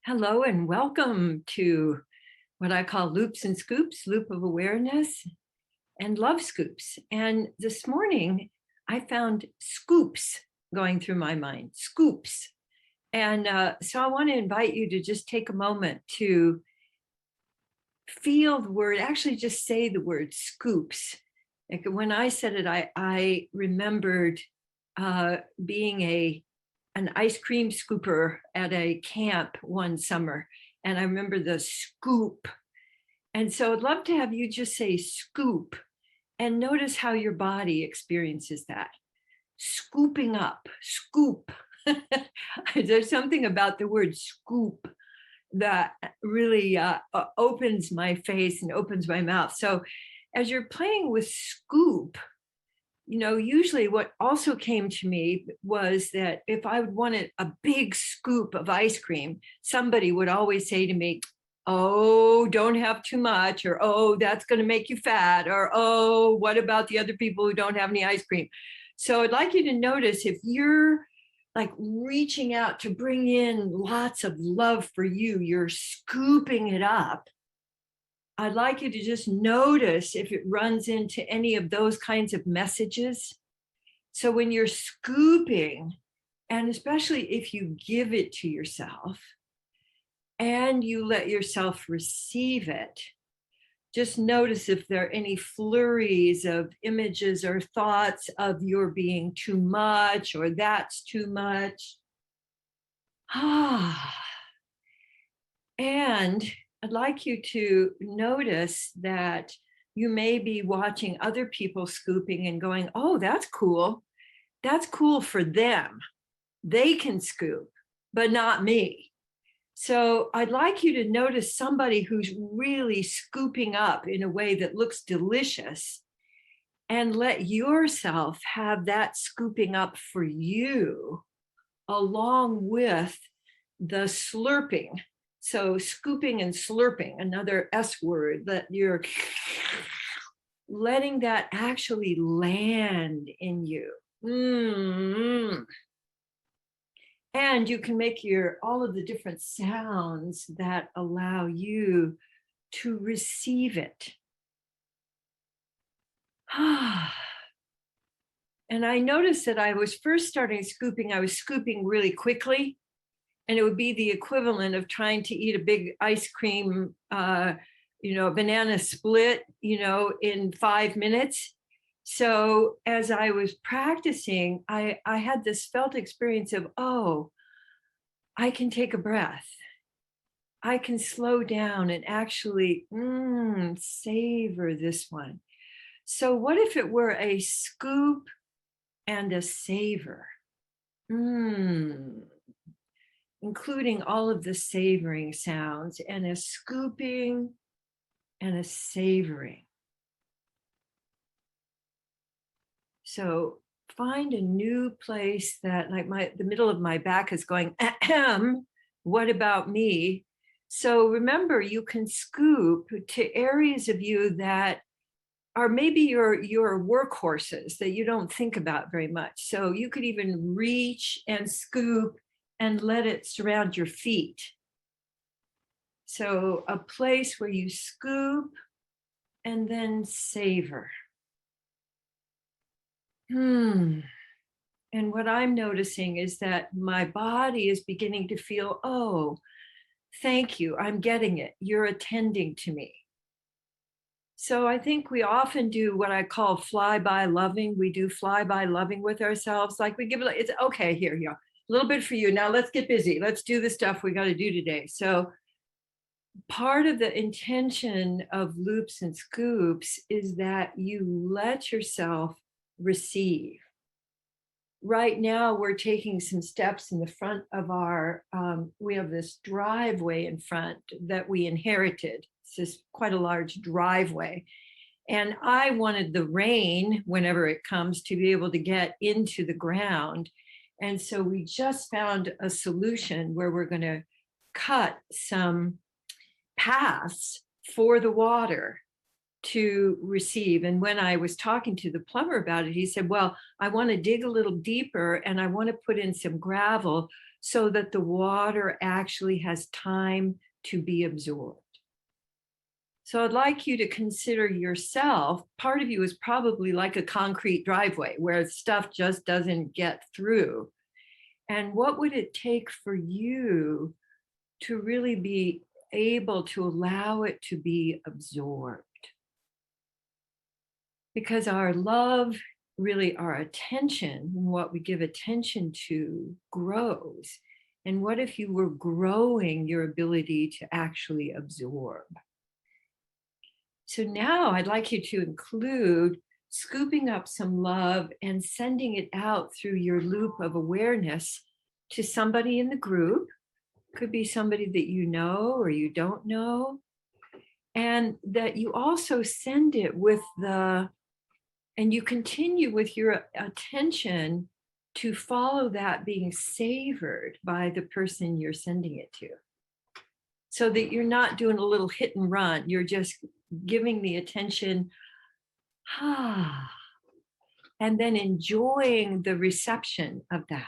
Hello and welcome to what I call loops and scoops, loop of awareness and love scoops. And this morning I found scoops going through my mind, scoops. And so I want to invite you to just take a moment to feel the word, actually just say the word scoops. Like when I said it, I remembered being an ice cream scooper at a camp one summer. And I remember the scoop. And so I'd love to have you just say scoop and notice how your body experiences that. Scooping up, scoop. There's something about the word scoop that really opens my face and opens my mouth. So as you're playing with scoop, usually what also came to me was that if I wanted a big scoop of ice cream, somebody would always say to me, "Oh, don't have too much," or "Oh, that's going to make you fat," or "Oh, what about the other people who don't have any ice cream?" So I'd like you to notice if you're like reaching out to bring in lots of love for you, you're scooping it up. I'd like you to just notice if it runs into any of those kinds of messages. So when you're scooping, and especially if you give it to yourself and you let yourself receive it, just notice if there are any flurries of images or thoughts of your being too much or that's too much. And I'd like you to notice that you may be watching other people scooping and going, "Oh, that's cool. That's cool for them. They can scoop, but not me." So I'd like you to notice somebody who's really scooping up in a way that looks delicious and let yourself have that scooping up for you along with the slurping. So scooping and slurping, another S word, that you're letting that actually land in you. Mm-hmm. And you can make all of the different sounds that allow you to receive it. And I noticed that I was first starting scooping, I was scooping really quickly. And it would be the equivalent of trying to eat a big ice cream, banana split, in 5 minutes. So as I was practicing, I had this felt experience of, oh, I can take a breath. I can slow down and actually savor this one. So what if it were a scoop and a savor? Including all of the savoring sounds and a scooping and a savoring. So find a new place that, like, the middle of my back is going, ahem, what about me? So remember, you can scoop to areas of you that are maybe your workhorses that you don't think about very much. So you could even reach and scoop and let it surround your feet. So a place where you scoop and then savor. And what I'm noticing is that my body is beginning to feel, oh, thank you, I'm getting it. You're attending to me. So I think we often do what I call fly-by loving. We do fly-by loving with ourselves. Like we give it, it's okay, here you go. A little bit for you. Now let's get busy. Let's do the stuff we got to do today. So part of the intention of loops and scoops is that you let yourself receive. Right now, we're taking some steps in the front of we have this driveway in front that we inherited. It's just quite a large driveway. And I wanted the rain, whenever it comes, to be able to get into the ground. And so we just found a solution where we're going to cut some paths for the water to receive. And when I was talking to the plumber about it, he said, well, I want to dig a little deeper and I want to put in some gravel so that the water actually has time to be absorbed. So I'd like you to consider yourself, part of you is probably like a concrete driveway where stuff just doesn't get through. And what would it take for you to really be able to allow it to be absorbed? Because our love, really our attention, what we give attention to grows. And what if you were growing your ability to actually absorb? So now I'd like you to include scooping up some love and sending it out through your loop of awareness to somebody in the group. Could be somebody that you know or you don't know. And that you also send it with and you continue with your attention to follow that being savored by the person you're sending it to. So that you're not doing a little hit and run, you're just giving the attention, and then enjoying the reception of that.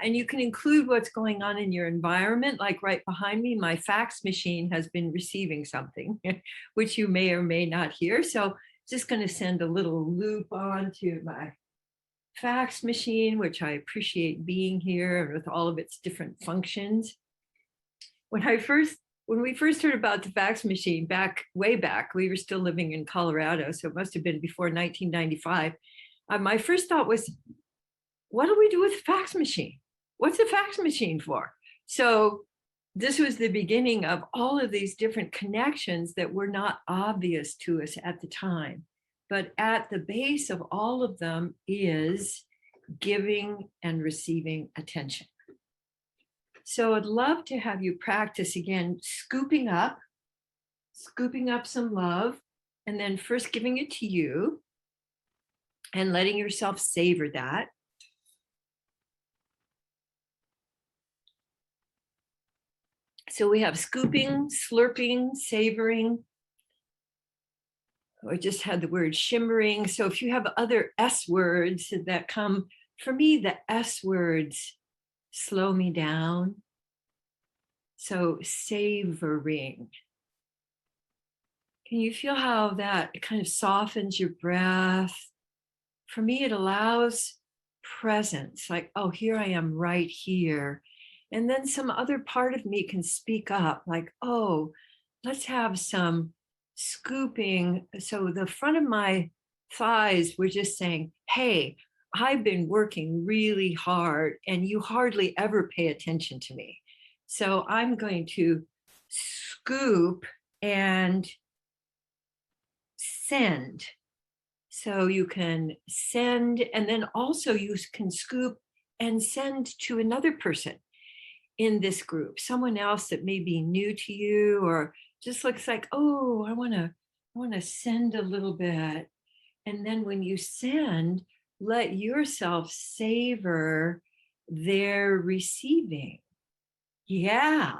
And you can include what's going on in your environment. Like right behind me, my fax machine has been receiving something, which you may or may not hear. So just going to send a little loop on to my fax machine, which I appreciate being here with all of its different functions. When we first heard about the fax machine way back, we were still living in Colorado, so it must have been before 1995. My first thought was, what do we do with the fax machine? What's the fax machine for? So this was the beginning of all of these different connections that were not obvious to us at the time. But at the base of all of them is giving and receiving attention. So I'd love to have you practice again, scooping up some love, and then first giving it to you and letting yourself savor that. So we have scooping, slurping, savoring. I just had the word shimmering. So if you have other S words that come, for me, the S words slow me down. So savoring. Can you feel how that kind of softens your breath? For me, it allows presence, like, oh, here I am right here. And then some other part of me can speak up, like, oh, let's have some scooping. So the front of my thighs were just saying, hey, I've been working really hard and you hardly ever pay attention to me. So I'm going to scoop and send. So you can send, and then also you can scoop and send to another person in this group, someone else that may be new to you or just looks like, oh, I want to send a little bit. And then when you send, let yourself savor their receiving. Yeah.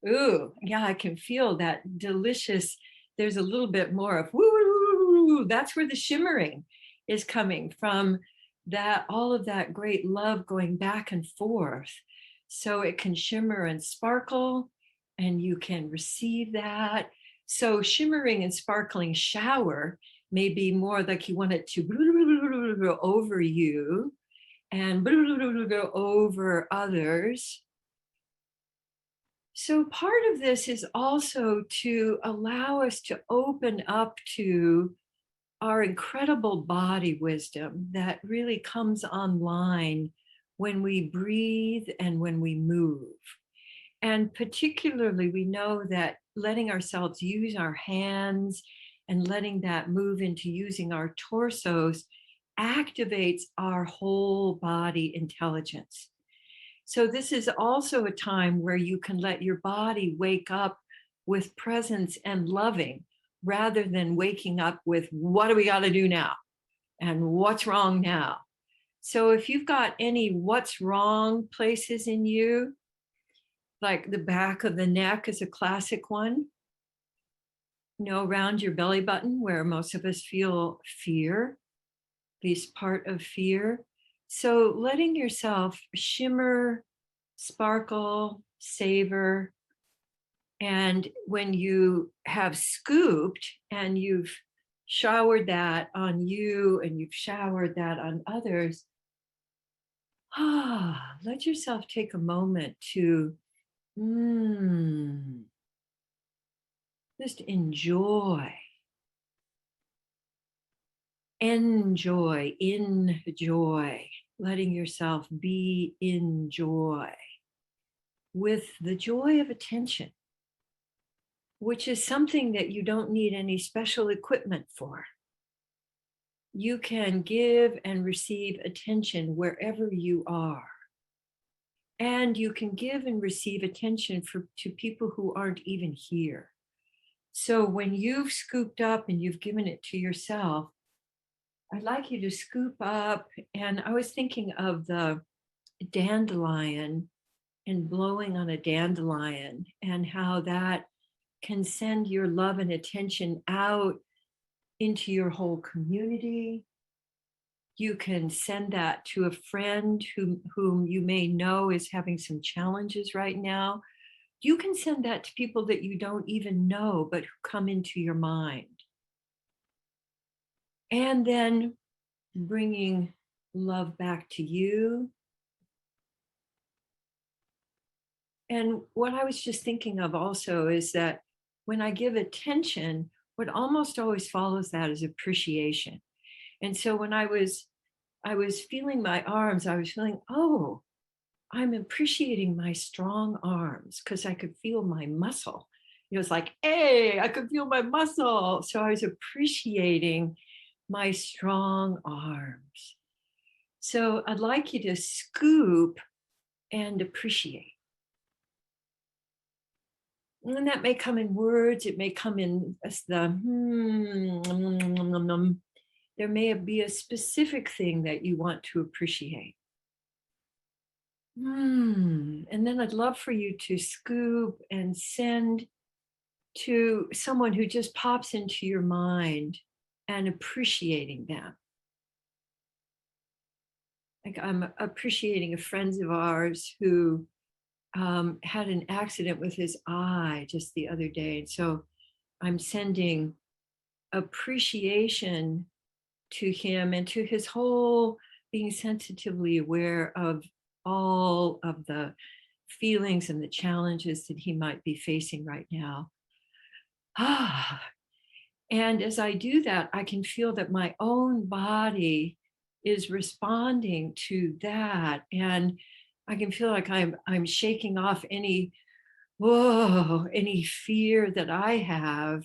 Ooh, yeah, I can feel that delicious. There's a little bit more of woo. That's where the shimmering is coming from, that all of that great love going back and forth. So it can shimmer and sparkle, and you can receive that. So shimmering and sparkling shower may be more like you want it to go over you and go over others. So part of this is also to allow us to open up to our incredible body wisdom that really comes online when we breathe and when we move. And particularly, we know that letting ourselves use our hands and letting that move into using our torsos activates our whole body intelligence. So this is also a time where you can let your body wake up with presence and loving, rather than waking up with, what do we got to do now? And what's wrong now? So if you've got any what's wrong places in you, like the back of the neck is a classic one, around your belly button where most of us feel fear, at least part of fear. So letting yourself shimmer, sparkle, savor. And when you have scooped and you've showered that on you and you've showered that on others, let yourself take a moment to mm, just enjoy, letting yourself be in joy with the joy of attention, which is something that you don't need any special equipment for. You can give and receive attention wherever you are. And you can give and receive attention to people who aren't even here. So when you've scooped up and you've given it to yourself, I'd like you to scoop up. And I was thinking of the dandelion and blowing on a dandelion and how that can send your love and attention out into your whole community. You can send that to a friend whom you may know is having some challenges right now. You can send that to people that you don't even know, but who come into your mind. And then bringing love back to you. And what I was just thinking of also is that when I give attention, what almost always follows that is appreciation. And so when I was feeling my arms, I was feeling, oh, I'm appreciating my strong arms because I could feel my muscle. It was like, hey, I could feel my muscle. So I was appreciating my strong arms. So I'd like you to scoop and appreciate. And that may come in words, it may come in as the there may be a specific thing that you want to appreciate. And then I'd love for you to scoop and send to someone who just pops into your mind and appreciating them. Like I'm appreciating a friend of ours who had an accident with his eye just the other day. And so I'm sending appreciation to him and to his whole being sensitively aware of all of the feelings and the challenges that he might be facing right now. And as I do that, I can feel that my own body is responding to that. And I can feel like I'm shaking off any fear that I have,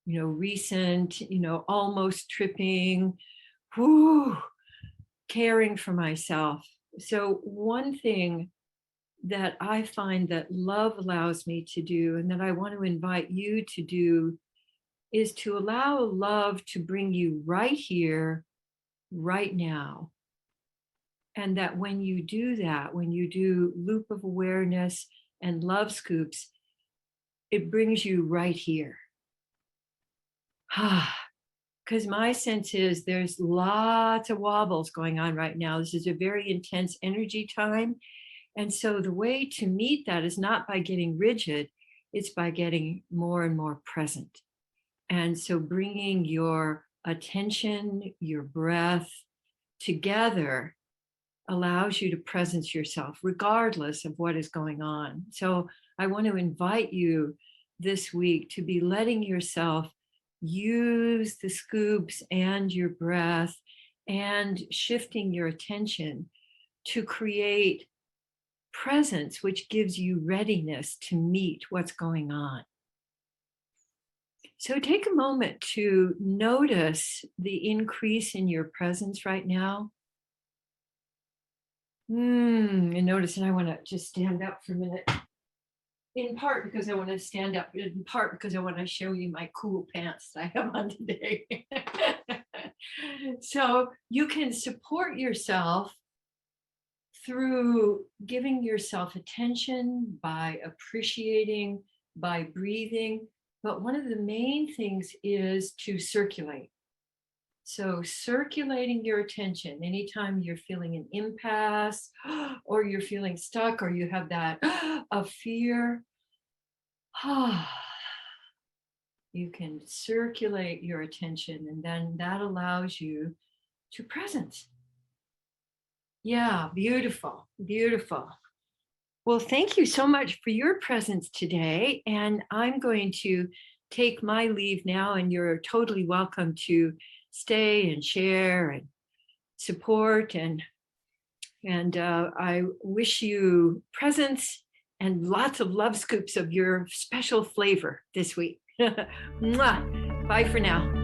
recent, almost tripping, caring for myself. So one thing that I find that love allows me to do, and that I want to invite you to do, is to allow love to bring you right here, right now. And that when you do that, when you do loop of awareness and love scoops, it brings you right here. Because my sense is there's lots of wobbles going on right now. This is a very intense energy time. And so the way to meet that is not by getting rigid, it's by getting more and more present. And so bringing your attention, your breath together allows you to presence yourself regardless of what is going on. So I want to invite you this week to be letting yourself use the scoops and your breath and shifting your attention to create presence, which gives you readiness to meet what's going on. So take a moment to notice the increase in your presence right now. And notice, and I want to just stand up for a minute. In part because I want to stand up, in part because I want to show you my cool pants that I have on today. So you can support yourself through giving yourself attention, by appreciating, by breathing. But one of the main things is to circulate. So circulating your attention anytime you're feeling an impasse or you're feeling stuck or you have that of fear, you can circulate your attention and then that allows you to presence. Yeah, beautiful, beautiful. Well, thank you so much for your presence today. And I'm going to take my leave now, and you're totally welcome to stay and share and support. And I wish you presence and lots of love scoops of your special flavor this week. Mwah. Bye for now.